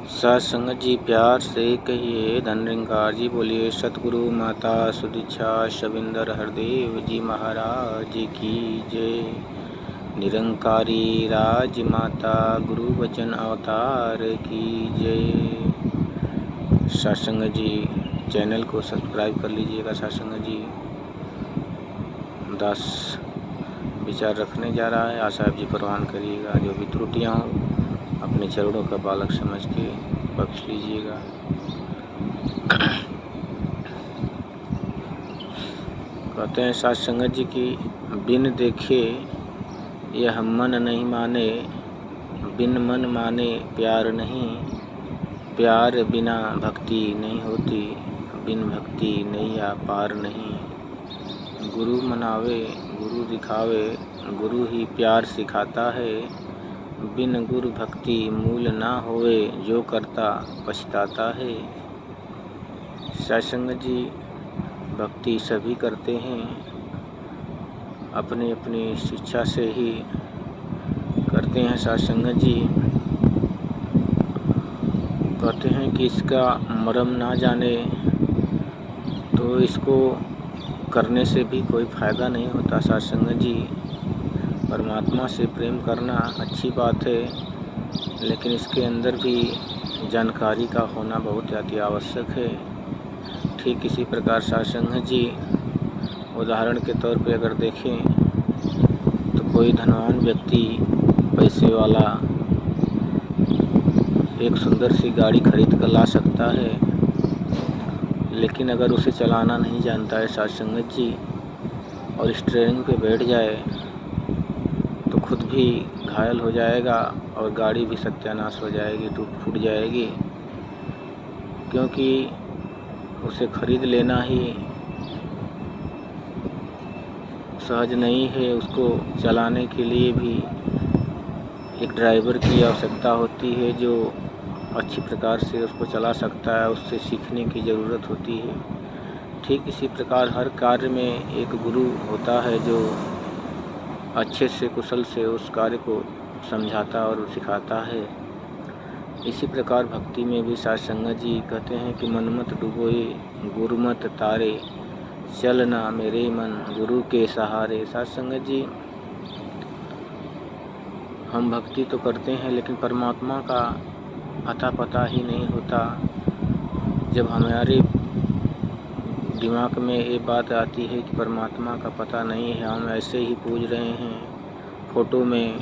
सत्संग जी प्यार से कहिए। धनरिंकार जी बोलिए। सतगुरु माता सुदीक्षा शबिंदर हरदेव जी महाराज की जय। निरंकारी राज माता गुरु वचन अवतार की जय। सत्संग जी चैनल को सब्सक्राइब कर लीजिएगा। सत्संग जी 10 विचार रखने जा रहा है। आशा जी प्रवान करिएगा। जो भी त्रुटियाँ हों अपने चरणों का बालक समझ के बख्श लीजिएगा। कहते हैं सत्संग जी की बिन देखे यह मन नहीं माने, बिन मन माने प्यार नहीं, प्यार बिना भक्ति नहीं होती, बिन भक्ति नैया पार नहीं। गुरु मनावे गुरु दिखावे, गुरु ही प्यार सिखाता है, बिन गुरु भक्ति मूल ना होए, जो करता पछताता है। सत्संग जी भक्ति सभी करते हैं, अपनी अपनी शिक्षा से ही करते हैं। सत्संग जी कहते हैं कि इसका मर्म ना जाने तो इसको करने से भी कोई फ़ायदा नहीं होता। सत्संग जी परमात्मा से प्रेम करना अच्छी बात है, लेकिन इसके अंदर भी जानकारी का होना बहुत अति आवश्यक है। ठीक इसी प्रकार सत्संग जी उदाहरण के तौर पे अगर देखें तो कोई धनवान व्यक्ति पैसे वाला एक सुंदर सी गाड़ी खरीद कर ला सकता है, लेकिन अगर उसे चलाना नहीं जानता है सत्संग जी और स्टीयरिंग पे बैठ जाए तो खुद भी घायल हो जाएगा और गाड़ी भी सत्यानाश हो जाएगी, टूट फूट जाएगी, क्योंकि उसे खरीद लेना ही सहज नहीं है। उसको चलाने के लिए भी एक ड्राइवर की आवश्यकता होती है जो अच्छी प्रकार से उसको चला सकता है, उससे सीखने की ज़रूरत होती है। ठीक इसी प्रकार हर कार्य में एक गुरु होता है जो अच्छे से कुशल से उस कार्य को समझाता और सिखाता है। इसी प्रकार भक्ति में भी सत्संग जी कहते हैं कि मनमत डुबोए गुरुमत तारे, चलना मेरे मन गुरु के सहारे। सत्संग जी हम भक्ति तो करते हैं, लेकिन परमात्मा का अता पता ही नहीं होता। जब हमारे दिमाग में ये बात आती है कि परमात्मा का पता नहीं है, हम ऐसे ही पूज रहे हैं फ़ोटो में,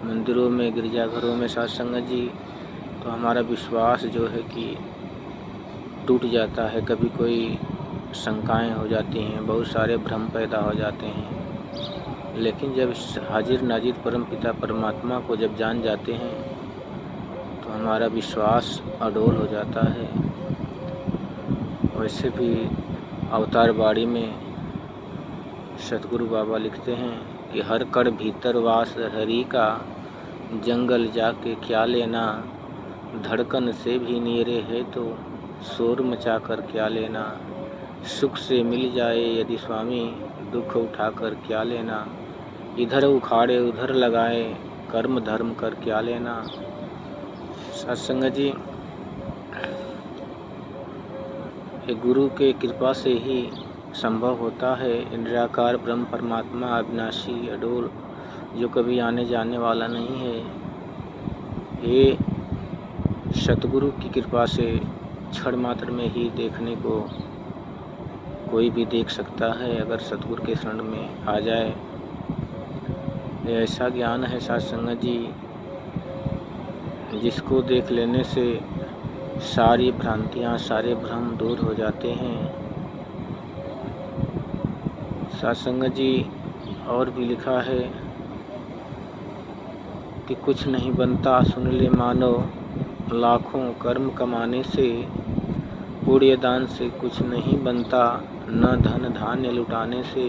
मंदिरों में, गिरजाघरों में सत्संग जी, तो हमारा विश्वास जो है कि टूट जाता है। कभी कोई शंकाएं हो जाती हैं, बहुत सारे भ्रम पैदा हो जाते हैं। लेकिन जब हाजिर नाजिर परमपिता परमात्मा को जब जान जाते हैं तो हमारा विश्वास अडोल हो जाता है। वैसे भी अवतार बाड़ी में सतगुरु बाबा लिखते हैं कि हर कड़ भीतर वास हरि का, जंगल जाके क्या लेना, धड़कन से भी नीरे है तो शोर मचा कर क्या लेना। सुख से मिल जाए यदि स्वामी, दुख उठाकर क्या लेना। इधर उखाड़े उधर लगाए, कर्म धर्म कर क्या लेना। सत्संग जी एक गुरु के कृपा से ही संभव होता है। निराकार ब्रह्म परमात्मा अविनाशी अडोल, जो कभी आने जाने वाला नहीं है, ये सतगुरु की कृपा से क्षण मात्र में ही देखने को कोई भी देख सकता है, अगर सतगुरु के शरण में आ जाए। ये ऐसा ज्ञान है सत्संग जी जिसको देख लेने से सारी भ्रांतियाँ, सारे भ्रम दूर हो जाते हैं। सत्संग जी और भी लिखा है कि कुछ नहीं बनता सुन ले मानव, लाखों कर्म कमाने से, पुण्य दान से कुछ नहीं बनता, न धन धान्य लुटाने से।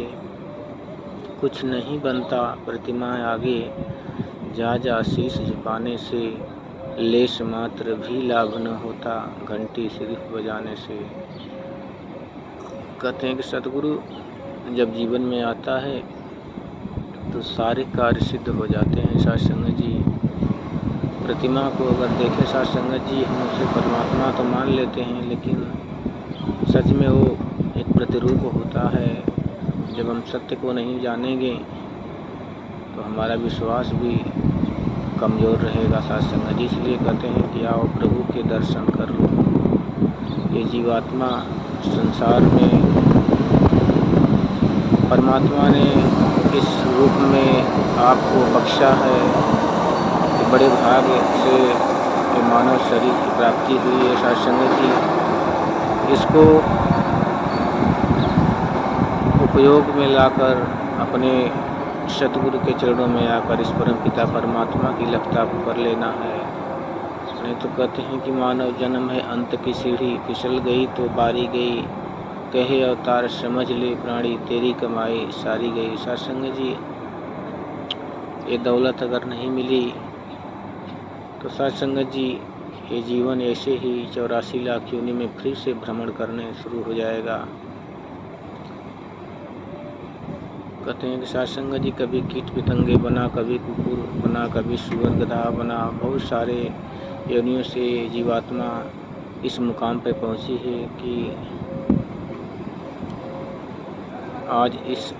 कुछ नहीं बनता प्रतिमा आगे, जा जा शीश झुकाने से, लेश मात्र भी लाभ न होता घंटी सिर्फ बजाने से। कहते हैं कि सतगुरु जब जीवन में आता है तो सारे कार्य सिद्ध हो जाते हैं। सत्संग जी प्रतिमा को अगर देखें साध संगत जी, हम उसे परमात्मा तो मान लेते हैं, लेकिन सच में वो एक प्रतिरूप होता है। जब हम सत्य को नहीं जानेंगे तो हमारा विश्वास भी कमज़ोर रहेगा साध संगत जी। इसलिए कहते हैं कि आओ प्रभु के दर्शन कर लो। ये जीवात्मा संसार में परमात्मा ने इस रूप में आपको बख्शा है कि बड़े भाग्य से कि मानव शरीर की प्राप्ति हुई है साध संगत जी। इसको उपयोग में लाकर अपने सतगुरु के चरणों में आकर इस परम पिता परमात्मा की लगता को कर लेना है। नहीं तो कहते हैं कि मानव जन्म है अंत की सीढ़ी, फिसल गई तो बारी गई, कहे अवतार समझ ले प्राणी, तेरी कमाई सारी गई। साध संगत जी, ये दौलत अगर नहीं मिली तो साध संगत जी ये जीवन ऐसे ही 84 लाख योनि में फिर से भ्रमण करने शुरू हो जाएगा। कहते हैं कि साध संगत जी कभी कीट पतंगे बना, कभी कुकुर बना, कभी सुअर गधा बना, बहुत सारे योनियों से जीवात्मा इस मुकाम पर पहुंची है कि आज इस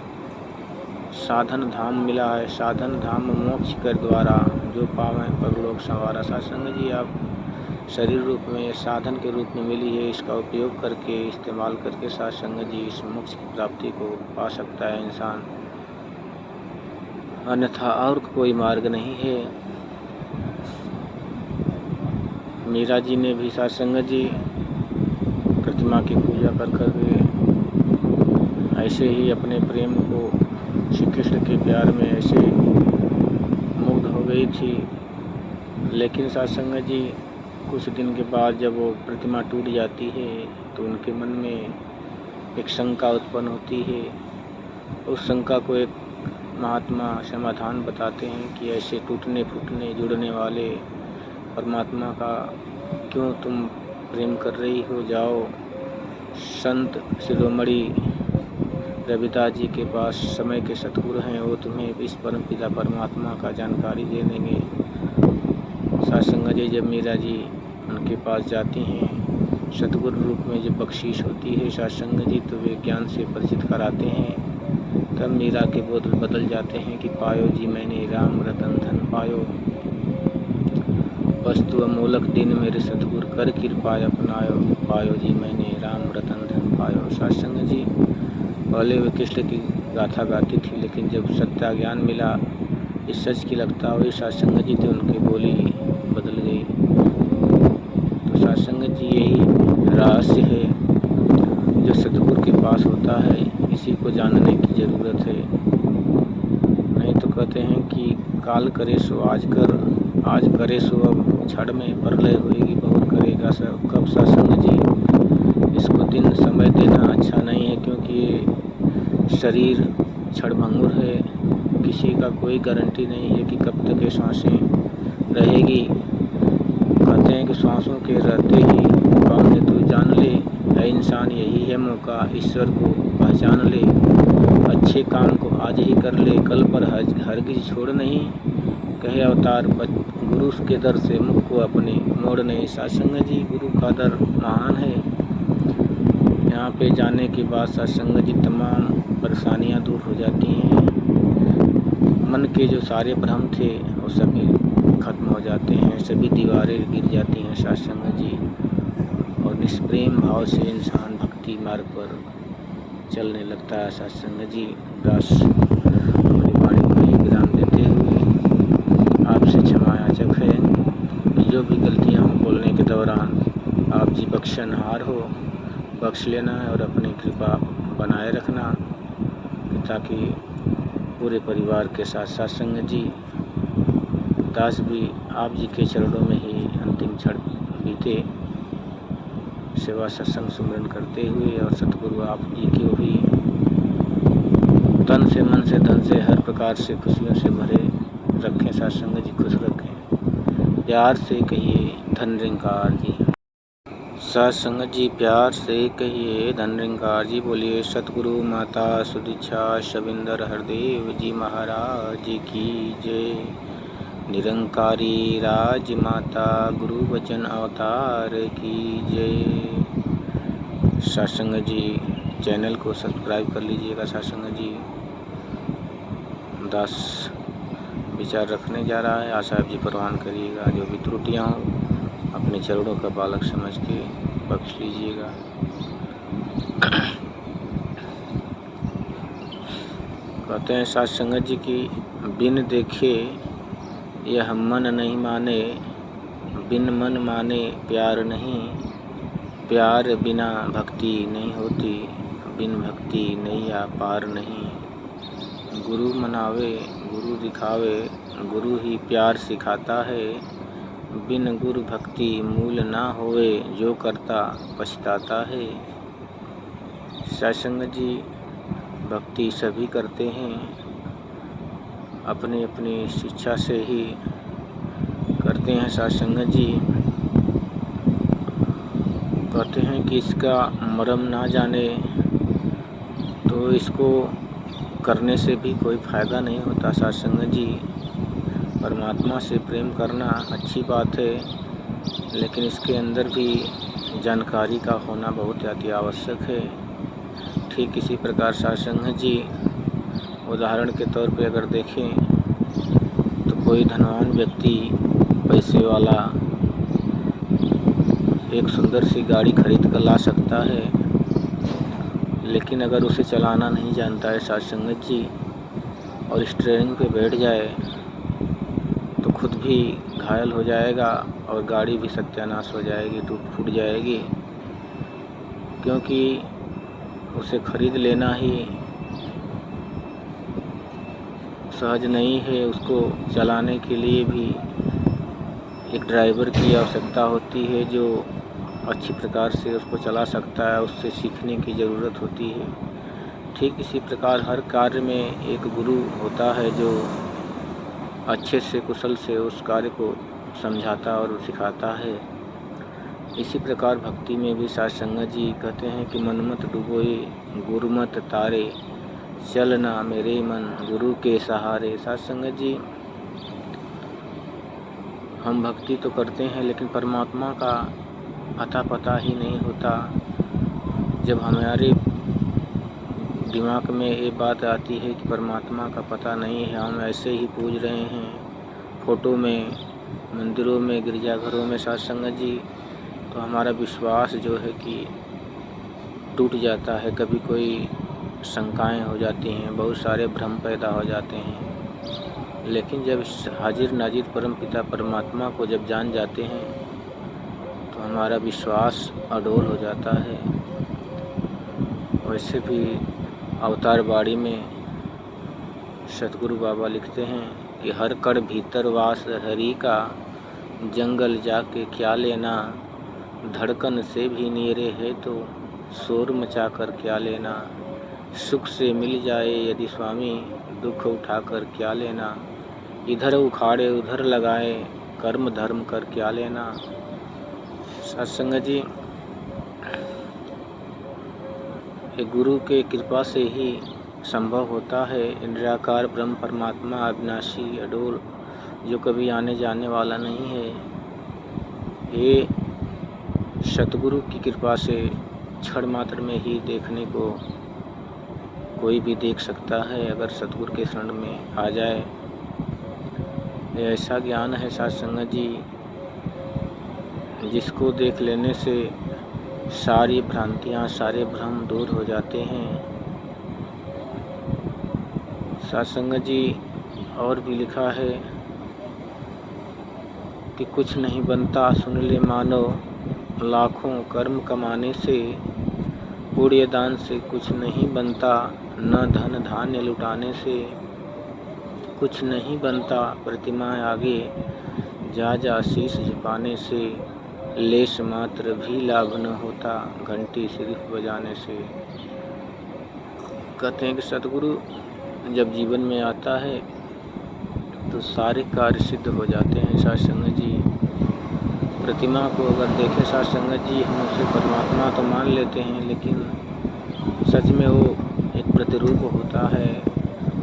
साधन धाम मिला है। साधन धाम मोक्ष कर द्वारा जो पावे परलोक संवारा। साध संगत जी, आप शरीर रूप में साधन के रूप में मिली है, इसका उपयोग करके इस्तेमाल करके साध संगत जी इस मोक्ष की प्राप्ति को पा सकता है इंसान, अन्यथा और कोई मार्ग नहीं है। मीरा जी ने भी साध संगत जी प्रतिमा की पूजा कर करके ऐसे ही अपने प्रेम को श्री कृष्ण के प्यार में ऐसे मुग्ध हो गई थी। लेकिन साध संगत जी कुछ दिन के बाद जब वो प्रतिमा टूट जाती है तो उनके मन में एक शंका उत्पन्न होती है। उस शंका को एक महात्मा समाधान बताते हैं कि ऐसे टूटने फूटने जुड़ने वाले परमात्मा का क्यों तुम प्रेम कर रही हो। जाओ संत शिरोमणि रविदास जी के पास, समय के सतगुरु हैं, वो तुम्हें इस परम पिता परमात्मा का जानकारी दे देंगे। साध संगत जी जब मीरा जी उनके पास जाती हैं, सतगुरु रूप में जब बख्शीश होती है साध संगत जी, तो वे ज्ञान से परिचित कराते हैं। तब मीरा के बोल बदल जाते हैं कि पायो जी मैंने राम रतन धन पायो, वस्तु अमोलक दिन मेरे सतगुरु कर कृपा अपनायो, पायो जी मैंने राम रतन धन पायो। साध संगत जी पहले वे कृष्ण की गाथा गाती थी, लेकिन जब सत्या ज्ञान मिला, इस सच की लगता हुई साध संगत जी थी, उनकी बोली बदल गई। तो साध संगत जी यही रहस्य है जो सतगुरु के पास होता है, इसी को जानने की ज़रूरत है। नहीं तो कहते हैं कि काल करे सो आज कर, आज करे सो अब, क्षण में प्रलय होएगी बहुत करेगा सब कब। साध संगत जी इसको दिन समय देना अच्छा नहीं है, क्योंकि शरीर क्षणभंगुर है, किसी का कोई गारंटी नहीं है कि कब तक ये सांसें रहेगी। कहते हैं कि सांसों के रहते ही कौन है तू जान ले, है इंसान यही है मौका, ईश्वर को पहचान ले, अच्छे काम को आज ही कर ले, कल पर हरगिज छोड़ नहीं, कहे अवतार गुरु के दर से मुख को अपने मोड़ नहीं। साध संगत जी गुरु का दर महान है। यहाँ पे जाने के बाद साध संगत जी तमाम परेशानियाँ दूर हो जाती हैं। मन के जो सारे भ्रम थे वो सभी खत्म हो जाते हैं, सभी दीवारें गिर जाती हैं साध संगत जी, और निष्प्रेम भाव से इंसान भक्ति मार्ग पर चलने लगता है। साध संगत जी दास अपनी वाणी को ही विराम देते हुए आपसे क्षमा याचक है। जो भी गलतियाँ हम बोलने के दौरान आप जी बख्शनहार हो, बख्श लेना है और अपनी कृपा बनाए रखना, ताकि पूरे परिवार के साथ साथ संगत जी दास भी आप जी के चरणों में ही अंतिम क्षण बीते, सेवा सत्संग सुमरन करते हुए, और सतगुरु आप जी को भी तन से मन से धन से हर प्रकार से खुशियों से भरे रखें। साध संगत जी खुश रखें। प्यार से कहिए धन निरंकार जी। साध संगत जी प्यार से कहिए धन निरंकार जी। बोलिए सतगुरु माता सुदीक्षा शबिंदर हरदेव जी महाराज की जय। निरंकारी राजमाता गुरु वचन अवतार की जय। सत्संग जी चैनल को सब्सक्राइब कर लीजिएगा। सत्संग जी 10 विचार रखने जा रहा है, आशा आप जी परवान करिएगा। जो भी त्रुटियाँ हो अपने चरणों का बालक समझ के बख्श लीजिएगा। कहते हैं सत्संग जी की बिन देखे यह मन नहीं माने, बिन मन माने प्यार नहीं, प्यार बिना भक्ति नहीं होती, बिन भक्ति नैया पार नहीं। गुरु मनावे गुरु दिखावे, गुरु ही प्यार सिखाता है, बिन गुरु भक्ति मूल ना होवे, जो करता पछताता है। सत्संग जी भक्ति सभी करते हैं, अपनी अपनी शिक्षा से ही करते हैं। सत्संग जी कहते हैं कि इसका मर्म ना जाने तो इसको करने से भी कोई फ़ायदा नहीं होता। सत्संग जी परमात्मा से प्रेम करना अच्छी बात है, लेकिन इसके अंदर भी जानकारी का होना बहुत अति आवश्यक है। ठीक इसी प्रकार सत्संग जी उदाहरण के तौर पे अगर देखें तो कोई धनवान व्यक्ति पैसे वाला एक सुंदर सी गाड़ी खरीद कर ला सकता है, लेकिन अगर उसे चलाना नहीं जानता है सत्संग जी और स्टीयरिंग पे बैठ जाए तो खुद भी घायल हो जाएगा और गाड़ी भी सत्यानाश हो जाएगी, टूट फूट जाएगी, क्योंकि उसे खरीद लेना ही सहज नहीं है। उसको चलाने के लिए भी एक ड्राइवर की आवश्यकता होती है जो अच्छी प्रकार से उसको चला सकता है, उससे सीखने की ज़रूरत होती है। ठीक इसी प्रकार हर कार्य में एक गुरु होता है जो अच्छे से कुशल से उस कार्य को समझाता और सिखाता है। इसी प्रकार भक्ति में भी सत्संग जी कहते हैं कि मनमत डुबोए गुरुमत तारे, चलना मेरे मन गुरु के सहारे। सत्संग जी हम भक्ति तो करते हैं, लेकिन परमात्मा का अता पता ही नहीं होता। जब हमारे दिमाग में ये बात आती है कि परमात्मा का पता नहीं है, हम ऐसे ही पूज रहे हैं फ़ोटो में, मंदिरों में, गिरजाघरों में सत्संग जी, तो हमारा विश्वास जो है कि टूट जाता है। कभी कोई शंकाएं हो जाती हैं, बहुत सारे भ्रम पैदा हो जाते हैं। लेकिन जब हाजिर नाजिर परमपिता परमात्मा को जब जान जाते हैं तो हमारा विश्वास अडोल हो जाता है। वैसे भी अवतार बाड़ी में सतगुरु बाबा लिखते हैं कि हर कड़ भीतर वास हरि का, जंगल जाके क्या लेना, धड़कन से भी नीरे है तो शोर मचा कर क्या लेना। सुख से मिल जाए यदि स्वामी, दुख उठाकर क्या लेना। इधर उखाड़े उधर लगाए, कर्म धर्म कर क्या लेना। सत्संग जी एक गुरु के कृपा से ही संभव होता है। निराकार ब्रह्म परमात्मा अविनाशी अडोल, जो कभी आने जाने वाला नहीं है, ये सतगुरु की कृपा से क्षण मात्र में ही देखने को कोई भी देख सकता है, अगर सतगुरु के शरण में आ जाए। ऐसा ज्ञान है सत्संग जी जिसको देख लेने से सारी भ्रांतियाँ, सारे भ्रम दूर हो जाते हैं। सत्संग जी और भी लिखा है कि कुछ नहीं बनता सुन ले मानो, लाखों कर्म कमाने से, पुण्य दान से कुछ नहीं बनता, न धन धान्य लुटाने से कुछ नहीं बनता, प्रतिमा आगे जा जा शीश झुकाने से, लेश मात्र भी लाभ न होता, घंटी सिर्फ बजाने से। कहते हैं कि सतगुरु जब जीवन में आता है तो सारे कार्य सिद्ध हो जाते हैं। सत्संग जी प्रतिमा को अगर देखें सत्संग जी, हम उसे परमात्मा तो मान लेते हैं, लेकिन सच में वो एक प्रतिरूप होता है।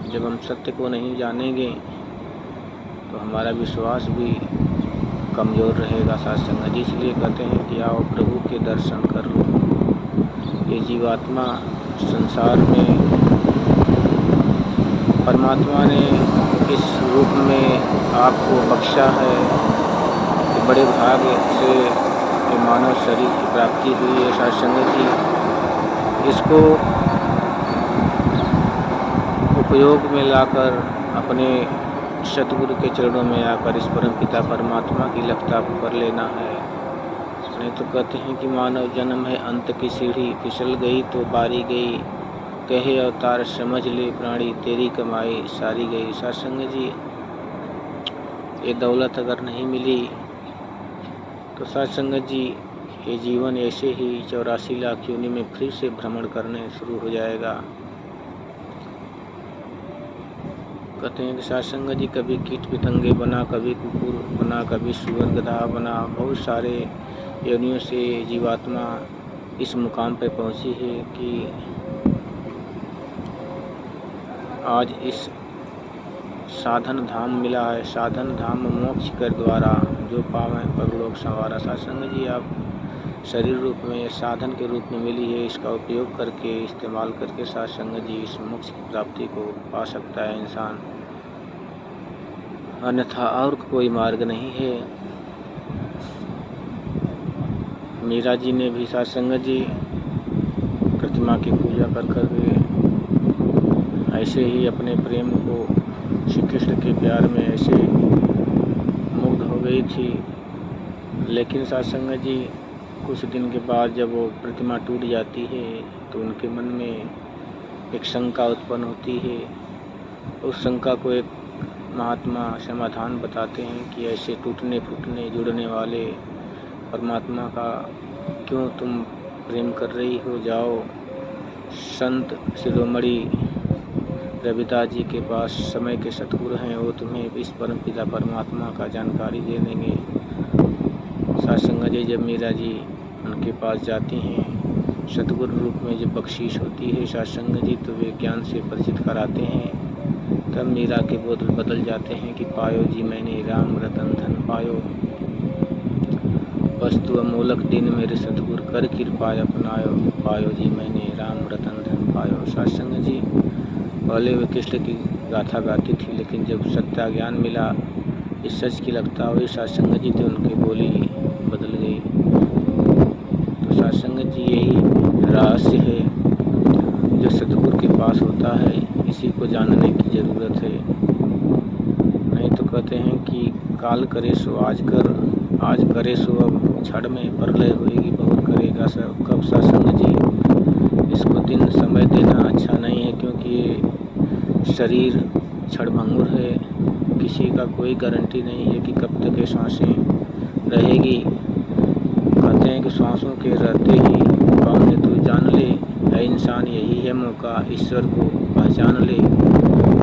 जब हम सत्य को नहीं जानेंगे तो हमारा विश्वास भी कमज़ोर रहेगा साथ संगत जी। इसलिए कहते हैं कि आओ प्रभु के दर्शन कर लो। ये जीवात्मा संसार में परमात्मा ने इस रूप में आपको बख्शा है कि बड़े भाग्य से ये मानव शरीर की प्राप्ति हुई है साथ संगत जी। इसको उपयोग में लाकर अपने सतगुरु के चरणों में आकर इस परम पिता परमात्मा की लगता को कर लेना है। नहीं तो कहते हैं कि मानव जन्म है अंत की सीढ़ी, फिसल गई तो बारी गई, कहे अवतार समझ ले प्राणी, तेरी कमाई सारी गई। सत्संग जी, ये दौलत अगर नहीं मिली तो सत्संग जी ये जीवन ऐसे ही 84 लाख योनि में फिर से भ्रमण करने शुरू हो जाएगा। कहते हैं कि सत्संग जी कभी कीट पतंगे बना, कभी कुकुर बना, कभी सुअर गधा बना, बहुत सारे योनियों से जीवात्मा इस मुकाम पर पहुंची है कि आज इस साधन धाम मिला है। साधन धाम मोक्ष कर द्वारा जो पावे परलोक संवारा। सत्संग जी आप शरीर रूप में साधन के रूप में मिली है, इसका उपयोग करके इस्तेमाल करके सत्संग जी इस मोक्ष की प्राप्ति को पा सकता है इंसान, अन्यथा और कोई मार्ग नहीं है। मीरा जी ने भी सत्संग जी प्रतिमा की पूजा कर के ऐसे ही अपने प्रेम को श्री कृष्ण के प्यार में ऐसे मुग्ध हो गई थी। लेकिन सत्संग जी कुछ दिन के बाद जब वो प्रतिमा टूट जाती है तो उनके मन में एक शंका उत्पन्न होती है। उस शंका को एक महात्मा समाधान बताते हैं कि ऐसे टूटने फूटने जुड़ने वाले परमात्मा का क्यों तुम प्रेम कर रही हो। जाओ संत शिरोमणि रविदास जी के पास, समय के सतगुरु हैं, वो तुम्हें इस परम पिता परमात्मा का जानकारी दे देंगे। सत्संग जी जब मीरा जी उनके पास जाती हैं, सतगुरु रूप में जब बख्शीश होती है सत्संग जी, तो वे ज्ञान से परिचित कराते हैं। तब मीरा के बोल बदल जाते हैं कि पायो जी मैंने राम रतन धन पायो, वस्तु अमोलक दिन मेरे सतगुरु कर कृपा अपनायो, पायो जी मैंने राम रतन धन पायो। सत्संग जी पहले वे कृष्ण की गाथा गाती थी, लेकिन जब सत्या ज्ञान मिला, इस सच की लगता हुई सत्संग जी तो उनकी बोली बदल गई। तो सत्संग जी यही रहस्य है जो सतगुरु के पास होता है, इसी को जानने की ज़रूरत है। नहीं तो कहते हैं कि काल करे सो आज कर, आज करे सो अब क्षण में प्रलय होएगी बहुत करेगा सब कब। सत्संग जी इसको दिन समय देना अच्छा नहीं है, क्योंकि ये शरीर क्षणभंगुर है, किसी का कोई गारंटी नहीं है कि कब तक ये सांसें रहेगी। कहते हैं कि सांसों के रहते ही कौन है तू जान ले, है इंसान यही है मौका, ईश्वर को पहचान ले,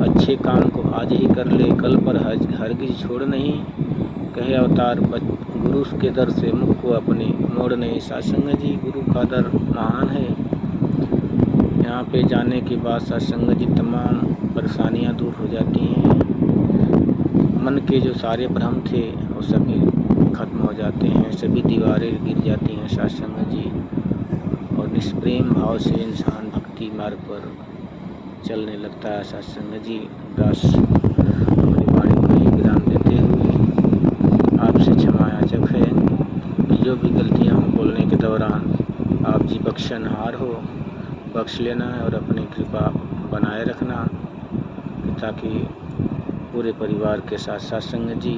अच्छे काम को आज ही कर ले, कल पर हरगिज छोड़ नहीं, कहे अवतार गुरु के दर से मुख को अपने मोड़ नहीं। सत्संग जी गुरु का दर महान है। यहाँ पे जाने के बाद सत्संग जी तमाम परेशानियाँ दूर हो जाती हैं, मन के जो सारे भ्रम थे वो सभी खत्म हो जाते हैं, सभी दीवारें गिर जाती हैं सत्संग जी, और निष्प्रेम भाव से इंसान भक्ति मार्ग पर चलने लगता है। सत्संग जी बस अपनी वाणी को ही विराम देते हुए आपसे क्षमा याचक है कि जो भी गलतियाँ हम बोलने के दौरान आप जी बख्शनहार हो, बख्श लेना है और अपनी कृपा बनाए रखना, ताकि पूरे परिवार के साथ सत्संग जी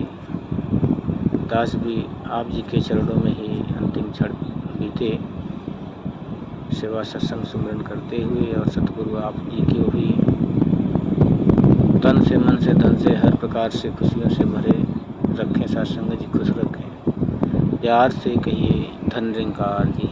दास भी आप जी के चरणों में ही अंतिम क्षण बीते, सेवा सत्संग सुमरन करते हुए, और सतगुरु आप जी को भी तन से मन से धन से हर प्रकार से खुशियों से भरे रखें। सत्संग जी खुश रखें। प्यार से कहिए धन निरंकार जी।